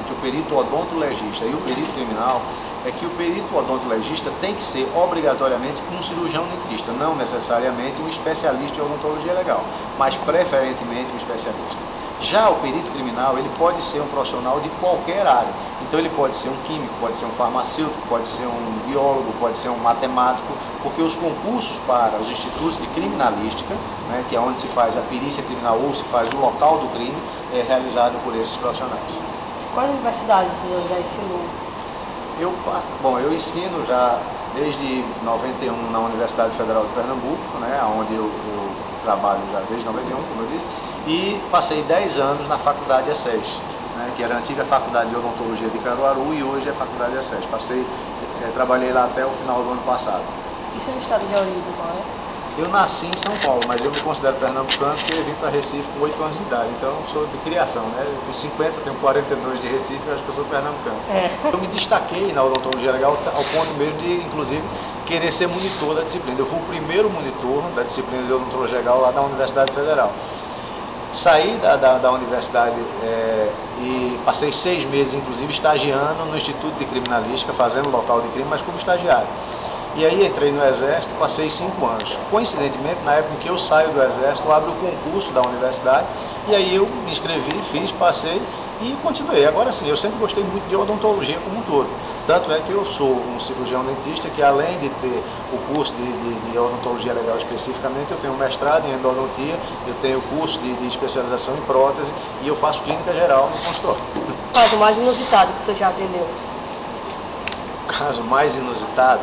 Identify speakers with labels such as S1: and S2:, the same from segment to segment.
S1: entre o perito odontologista e o perito criminal é que o perito odontologista tem que ser obrigatoriamente um cirurgião dentista, não necessariamente um especialista em odontologia legal, mas preferentemente um especialista. Já o perito criminal, ele pode ser um profissional de qualquer área. Então ele pode ser um químico, pode ser um farmacêutico, pode ser um biólogo, pode ser um matemático, porque os concursos para os institutos de criminalística, né, que é onde se faz a perícia criminal ou se faz o local do crime, é realizado por esses profissionais.
S2: Quais universidades o senhor já ensinou?
S1: Eu ensino já desde 91 na Universidade Federal de Pernambuco, né, onde eu trabalho já desde 91, como eu disse, e passei 10 anos na Faculdade ESSES, né, que era a antiga Faculdade de Odontologia de Caruaru e hoje é a Faculdade ESSES. Trabalhei lá até o final do ano passado.
S2: E seu estado de origem qual é?
S1: Eu nasci em São Paulo, mas eu me considero pernambucano porque eu vim para Recife com 8 anos de idade, então eu sou de criação, né? Com 50, tenho 42 de Recife, eu acho que eu sou pernambucano. Eu me destaquei na odontologia legal ao ponto mesmo de, inclusive, querer ser monitor da disciplina. Eu fui o primeiro monitor da disciplina de odontologia legal lá na Universidade Federal. Saí da universidade e passei 6 meses, inclusive, estagiando no Instituto de Criminalística, fazendo local de crime, mas como estagiário. E aí entrei no Exército, passei 5 anos. Coincidentemente, na época em que eu saio do Exército, abre o concurso da universidade, e aí eu me inscrevi, fiz, passei e continuei. Agora sim, eu sempre gostei muito de odontologia como um todo. Tanto é que eu sou um cirurgião dentista que, além de ter o curso de odontologia legal especificamente, eu tenho um mestrado em endodontia, eu tenho curso de especialização em prótese e eu faço clínica geral no consultório.
S2: O caso mais inusitado que o senhor já atendeu?
S1: O caso mais inusitado?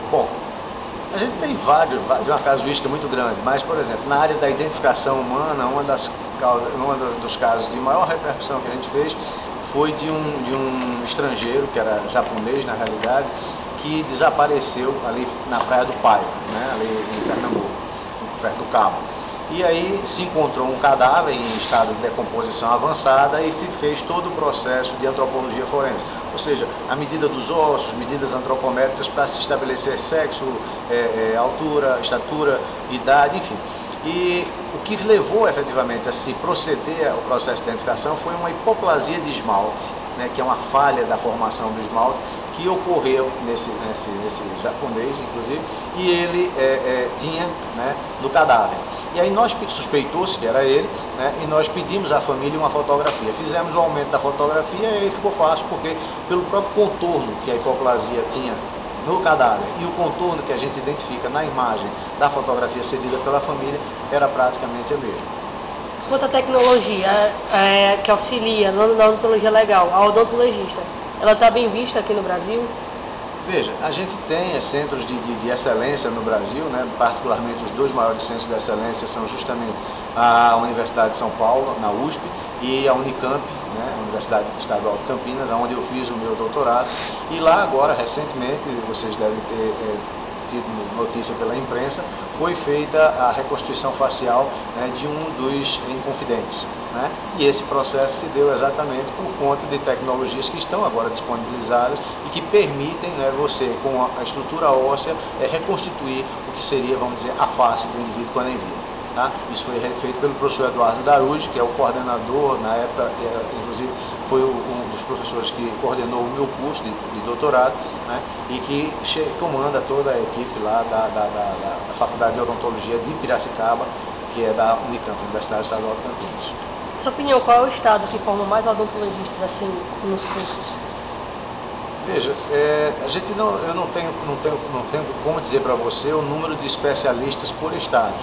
S1: Bom, a gente tem vários, uma casuística muito grande, mas, por exemplo, na área da identificação humana, um dos casos de maior repercussão que a gente fez foi de um estrangeiro, que era japonês na realidade, que desapareceu ali na Praia do Paio, né, ali em Pernambuco, perto do Cabo. E aí se encontrou um cadáver em estado de decomposição avançada e se fez todo o processo de antropologia forense. Ou seja, a medida dos ossos, medidas antropométricas para se estabelecer sexo, altura, estatura, idade, enfim. E o que levou efetivamente a se proceder ao processo de identificação foi uma hipoplasia de esmalte, né, que é uma falha da formação do esmalte, que ocorreu nesse japonês, inclusive, e ele tinha, né, no cadáver. E aí nós suspeitou-se que era ele, né, e nós pedimos à família uma fotografia. Fizemos o aumento da fotografia e aí ficou fácil, porque pelo próprio contorno que a hipoplasia tinha no cadáver e o contorno que a gente identifica na imagem da fotografia cedida pela família era praticamente a mesma.
S2: Quanto à tecnologia que auxilia na odontologia legal, a odontologista, ela está bem vista aqui no Brasil?
S1: Veja, a gente tem centros de excelência no Brasil, né? Particularmente os 2 maiores centros de excelência são justamente a Universidade de São Paulo, na USP, e a Unicamp, né? A Universidade Estadual de Campinas, onde eu fiz o meu doutorado. E lá agora, recentemente, vocês devem ter tido notícia pela imprensa, foi feita a reconstituição facial, né, de um dos inconfidentes, né? E esse processo se deu exatamente por conta de tecnologias que estão agora disponibilizadas e que permitem, né, você, com a estrutura óssea, reconstituir o que seria, vamos dizer, a face do indivíduo quando é em vida. Tá? Isso foi feito pelo professor Eduardo Daruge, que é o coordenador, na época, inclusive foi um dos professores que coordenou o meu curso de doutorado, né? E que comanda toda a equipe lá da Faculdade de Odontologia de Piracicaba, que é da Unicamp, Universidade Estadual de Campinas.
S2: Na sua opinião, qual é o estado que forma mais odontologistas assim, nos cursos?
S1: Veja, eu não tenho como dizer para você o número de especialistas por estados,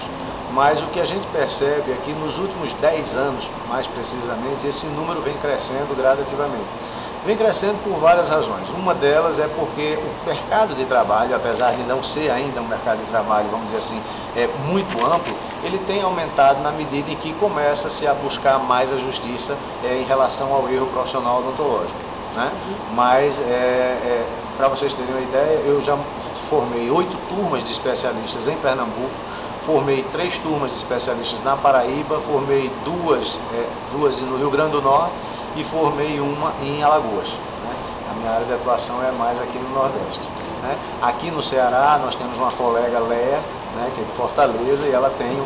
S1: mas o que a gente percebe é que nos últimos 10 anos, mais precisamente, esse número vem crescendo gradativamente. Vem crescendo por várias razões. Uma delas é porque o mercado de trabalho, apesar de não ser ainda um mercado de trabalho, vamos dizer assim, muito amplo, ele tem aumentado na medida em que começa-se a buscar mais a justiça em relação ao erro profissional odontológico, né? Mas, para vocês terem uma ideia, eu já formei 8 turmas de especialistas em Pernambuco, formei 3 turmas de especialistas na Paraíba, formei duas no Rio Grande do Norte e formei uma em Alagoas, né? A minha área de atuação é mais aqui no Nordeste, né? Aqui no Ceará nós temos uma colega, Léa, né, que é de Fortaleza, e ela tem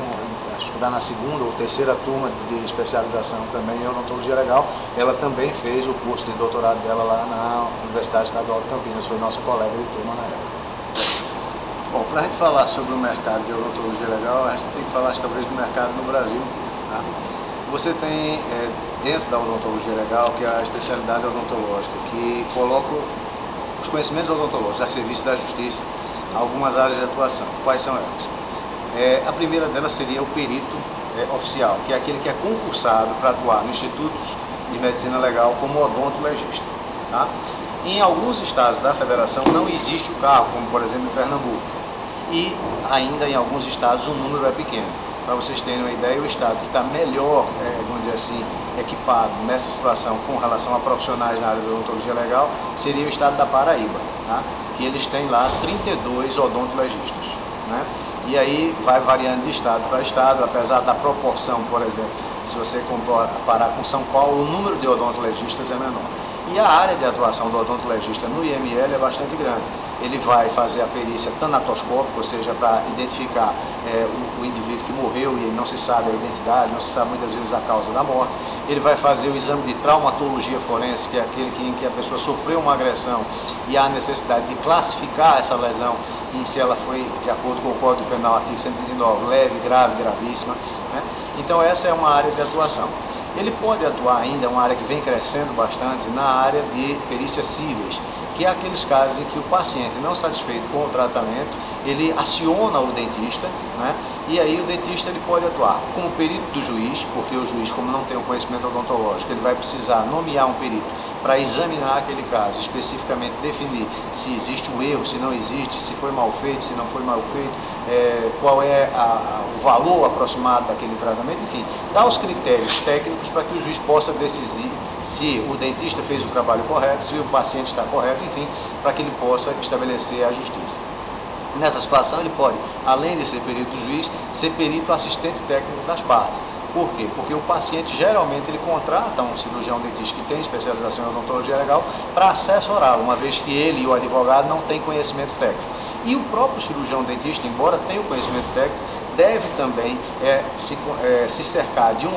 S1: acho que está na segunda ou terceira turma de especialização também em odontologia legal, ela também fez o curso de doutorado dela lá na Universidade Estadual de Campinas, foi nossa colega de turma na época. Bom, para a gente falar sobre o mercado de odontologia legal, a gente tem que falar talvez do mercado no Brasil. Tá? Você tem dentro da odontologia legal, que é a especialidade odontológica, que coloca os conhecimentos odontológicos a serviço da justiça, algumas áreas de atuação. Quais são elas? A primeira delas seria o perito oficial, que é aquele que é concursado para atuar no institutos de medicina legal como odontolegista. Tá? Em alguns estados da federação não existe o cargo, como por exemplo em Pernambuco, e ainda em alguns estados o número é pequeno. Para vocês terem uma ideia, o estado que está melhor, vamos dizer assim, equipado nessa situação com relação a profissionais na área da odontologia legal seria o estado da Paraíba, tá? Que eles têm lá 32 odontolegistas, né? E aí vai variando de estado para estado, apesar da proporção, por exemplo, se você comparar com São Paulo, o número de odontolegistas é menor. E a área de atuação do odontologista no IML é bastante grande. Ele vai fazer a perícia tanatoscópica, ou seja, para identificar o indivíduo que morreu e não se sabe a identidade, não se sabe muitas vezes a causa da morte. Ele vai fazer o exame de traumatologia forense, que é aquele em que a pessoa sofreu uma agressão e há necessidade de classificar essa lesão em se ela foi, de acordo com o Código Penal, artigo 129, leve, grave, gravíssima, né? Então essa é uma área de atuação. Ele pode atuar ainda, é uma área que vem crescendo bastante, na área de perícias cíveis, que é aqueles casos em que o paciente, não satisfeito com o tratamento, ele aciona o dentista, né? E aí o dentista ele pode atuar como perito do juiz, porque o juiz, como não tem o conhecimento odontológico, ele vai precisar nomear um perito para examinar aquele caso, especificamente definir se existe um erro, se não existe, se foi mal feito, se não foi mal feito, qual é o valor aproximado daquele tratamento, enfim, dar os critérios técnicos para que o juiz possa decidir se o dentista fez o trabalho correto, se o paciente está correto, enfim, para que ele possa estabelecer a justiça. Nessa situação ele pode, além de ser perito do juiz, ser perito assistente técnico das partes. Por quê? Porque o paciente geralmente ele contrata um cirurgião dentista que tem especialização em odontologia legal para assessorá-lo, uma vez que ele e o advogado não têm conhecimento técnico. E o próprio cirurgião dentista, embora tenha o conhecimento técnico, deve também se cercar de um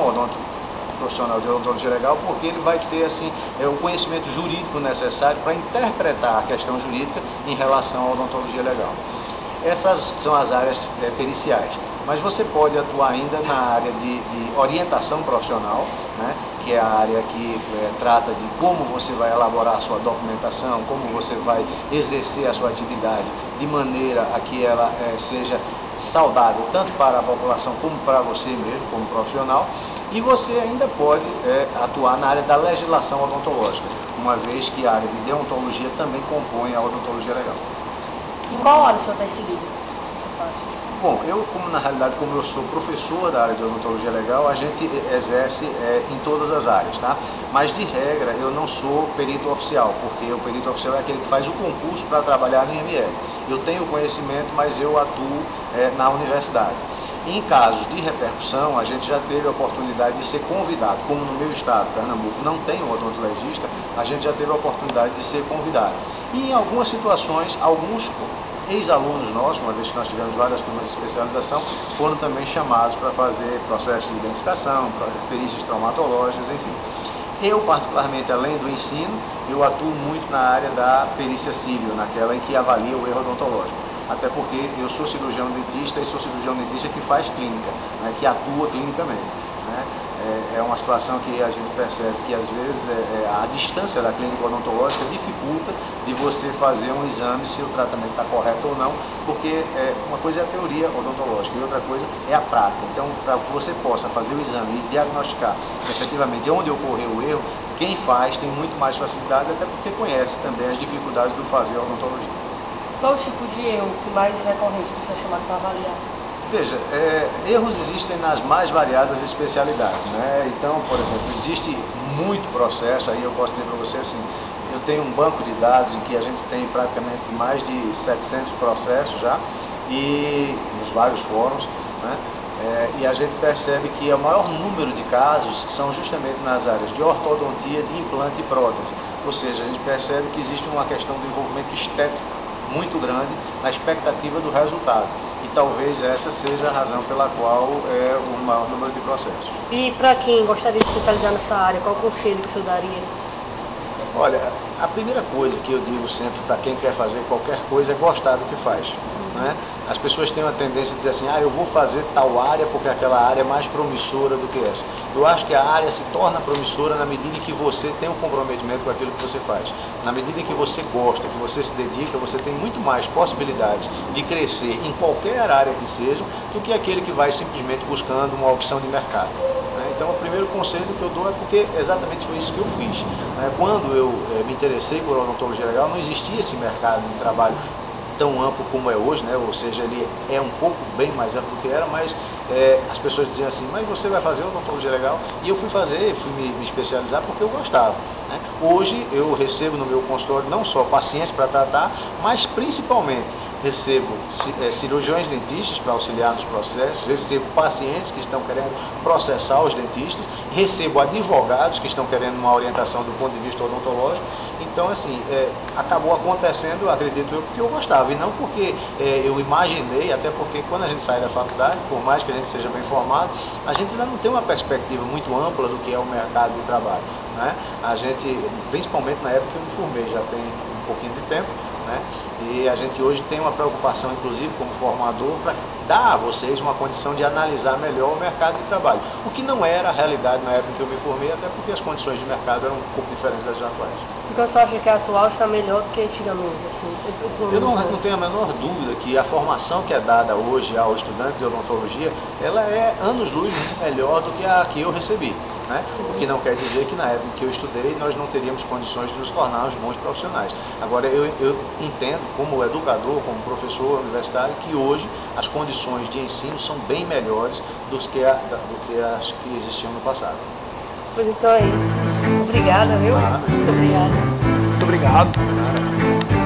S1: profissional de odontologia legal, porque ele vai ter assim o conhecimento jurídico necessário para interpretar a questão jurídica em relação à odontologia legal. Essas são as áreas periciais, mas você pode atuar ainda na área de orientação profissional, né, que é a área que trata de como você vai elaborar a sua documentação, como você vai exercer a sua atividade de maneira a que ela seja saudável tanto para a população como para você mesmo, como profissional. E você ainda pode atuar na área da legislação odontológica, uma vez que a área de deontologia também compõe a odontologia legal.
S2: Em qual área o senhor está inserido?
S1: Bom, na realidade, como eu sou professor da área de odontologia legal, a gente exerce em todas as áreas, tá? Mas de regra, eu não sou perito oficial, porque o perito oficial é aquele que faz o concurso para trabalhar no IML. Eu tenho conhecimento, mas eu atuo na universidade. Em casos de repercussão, a gente já teve a oportunidade de ser convidado, como no meu estado, Pernambuco, não tem um odontologista, a gente já teve a oportunidade de ser convidado. E em algumas situações, alguns ex-alunos nossos, uma vez que nós tivemos várias turmas de especialização, foram também chamados para fazer processos de identificação, perícias traumatológicas, enfim. Eu, particularmente, além do ensino, eu atuo muito na área da perícia civil, naquela em que avalia o erro odontológico. Até porque eu sou cirurgião dentista e sou cirurgião dentista que faz clínica, né, que atua clinicamente, né. É uma situação que a gente percebe que às vezes a distância da clínica odontológica dificulta de você fazer um exame se o tratamento está correto ou não, porque uma coisa é a teoria odontológica e outra coisa é a prática. Então, para que você possa fazer o exame e diagnosticar efetivamente onde ocorreu o erro, quem faz tem muito mais facilidade, até porque conhece também as dificuldades do fazer a odontologia.
S2: Qual o tipo de erro que mais recorrente você é chamado para avaliar?
S1: Veja, erros existem nas mais variadas especialidades, né? Então, por exemplo, existe muito processo, aí eu posso dizer para você assim, eu tenho um banco de dados em que a gente tem praticamente mais de 700 processos já, e nos vários fóruns, né? E a gente percebe que o maior número de casos são justamente nas áreas de ortodontia, de implante e prótese, ou seja, a gente percebe que existe uma questão de envolvimento estético muito grande na expectativa do resultado. E talvez essa seja a razão pela qual é o maior número de processos.
S2: E para quem gostaria de se especializar nessa área, qual o conselho que o senhor daria?
S1: Olha, a primeira coisa que eu digo sempre para quem quer fazer qualquer coisa é gostar do que faz. Né? As pessoas têm uma tendência de dizer assim, eu vou fazer tal área porque aquela área é mais promissora do que essa. Eu acho que a área se torna promissora na medida em que você tem um comprometimento com aquilo que você faz. Na medida em que você gosta, que você se dedica, você tem muito mais possibilidades de crescer em qualquer área que seja do que aquele que vai simplesmente buscando uma opção de mercado. Então, o primeiro conselho que eu dou é porque exatamente foi isso que eu fiz. Quando eu me interessei por odontologia legal, não existia esse mercado de trabalho tão amplo como é hoje, né? Ou seja, ele é um pouco bem mais amplo do que era, mas as pessoas diziam assim, mas você vai fazer odontologia legal? E eu fui fazer, fui me especializar porque eu gostava. Né? Hoje eu recebo no meu consultório não só pacientes para tratar, mas principalmente recebo cirurgiões dentistas para auxiliar nos processos, recebo pacientes que estão querendo processar os dentistas, recebo advogados que estão querendo uma orientação do ponto de vista odontológico. Então, assim, acabou acontecendo, acredito eu, porque eu gostava, e não porque eu imaginei, até porque quando a gente sai da faculdade, por mais que a gente seja bem formado, a gente ainda não tem uma perspectiva muito ampla do que é o mercado de trabalho. Né? A gente, principalmente na época que eu me formei, já tem um pouquinho de tempo, né? E a gente hoje tem uma preocupação, inclusive como formador, para dar a vocês uma condição de analisar melhor o mercado de trabalho, o que não era a realidade na época que eu me formei, até porque as condições de mercado eram um pouco diferentes das atuais.
S2: Então você acha que a atual está melhor do que antigamente? Assim,
S1: eu não tenho a menor dúvida que a formação que é dada hoje ao estudante de odontologia, ela é anos-luz melhor do que a que eu recebi. Né? O que não quer dizer que na época que eu estudei nós não teríamos condições de nos tornarmos bons profissionais. Agora eu entendo como educador, como professor universitário, que hoje as condições de ensino são bem melhores do que as que existiam no passado.
S2: Pois então é isso. Obrigada, viu? Muito obrigada.
S3: Muito obrigado.